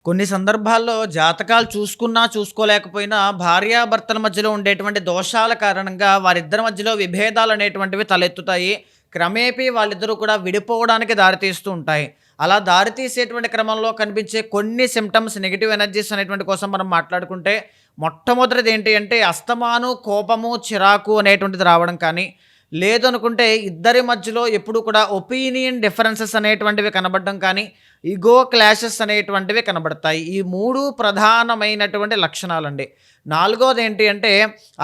కొన్ని సందర్భాల్లో జాతకాలు చూసుకున్నా, చూసుకోలేకపోయినా భార్యాభర్తల మధ్యలో ఉండేటువంటి దోషాల కారణంగా వారిద్దరి మధ్యలో విభేదాలనేటువంటివి తలెత్తుతాయి. క్రమేపీ వాళ్ళిద్దరూ కూడా విడిపోవడానికి దారితీస్తూ ఉంటాయి. అలా దారితీసేటువంటి క్రమంలో కనిపించే కొన్ని సింప్టమ్స్ నెగెటివ్ ఎనర్జీస్ అనేటువంటి కోసం మనం మాట్లాడుకుంటే, మొట్టమొదటిది ఏంటి అంటే అస్తమాను కోపము, చిరాకు అనేటువంటిది రావడం కానీ, లేదనుకుంటే ఇద్దరి మధ్యలో ఎప్పుడు కూడా ఒపీనియన్ డిఫరెన్సెస్ అనేటువంటివి కనబడడం కానీ, ఇగో క్లాషెస్ అనేటువంటివి కనబడతాయి. ఈ 3 ప్రధానమైనటువంటి లక్షణాలండి. నాలుగోదేంటి అంటే,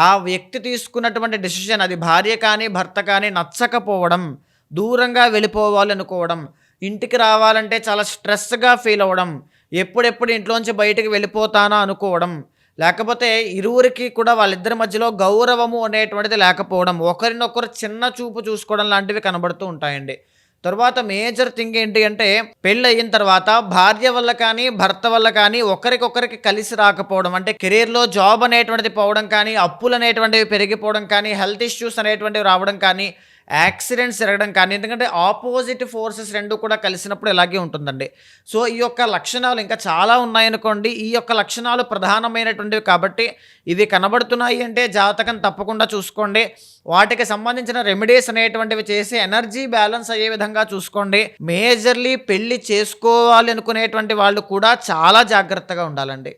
ఆ వ్యక్తి తీసుకున్నటువంటి డెసిషన్ అది భార్య కానీ, భర్త కానీ నచ్చకపోవడం, దూరంగా వెళ్ళిపోవాలనుకోవడం, ఇంటికి రావాలంటే చాలా స్ట్రెస్‌గా ఫీల్ అవ్వడం, ఎప్పుడెప్పుడు ఇంట్లోంచి బయటికి వెళ్ళిపోతానా అనుకోవడం, లేకపోతే ఇరువురికి కూడా వాళ్ళిద్దరి మధ్యలో గౌరవము అనేటువంటిది లేకపోవడం, ఒకరినొకరు చిన్న చూపు చూసుకోవడం లాంటివి కనబడుతూ ఉంటాయండి. తరువాత మేజర్ థింగ్ ఏంటి అంటే, పెళ్ళయిన తర్వాత భార్య వల్ల కానీ, భర్త వల్ల కానీ ఒకరికొకరికి కలిసి రాకపోవడం. అంటే కెరియర్‌లో జాబ్ అనేటువంటిది పోవడం కానీ, అప్పులనేటువంటివి పెరిగిపోవడం కానీ, హెల్త్ ఇష్యూస్ అనేటువంటివి రావడం కానీ, యాక్సిడెంట్స్ జరగడం కానీ, ఎందుకంటే ఆపోజిట్ ఫోర్సెస్ 2 కూడా కలిసినప్పుడు ఇలాగే ఉంటుందండి. సో, ఈ యొక్క లక్షణాలు ఇంకా చాలా ఉన్నాయనుకోండి. ఈ యొక్క లక్షణాలు ప్రధానమైనటువంటివి కాబట్టి, ఇవి కనబడుతున్నాయి అంటే జాతకం తప్పకుండా చూసుకోండి. వాటికి సంబంధించిన రెమెడీస్ అనేటువంటివి చేసి ఎనర్జీ బ్యాలెన్స్ అయ్యే విధంగా చూసుకోండి. మేజర్‌లీ పెళ్లి చేసుకోవాలి అనుకునేటువంటి వాళ్ళు కూడా చాలా జాగ్రత్తగా ఉండాలండి.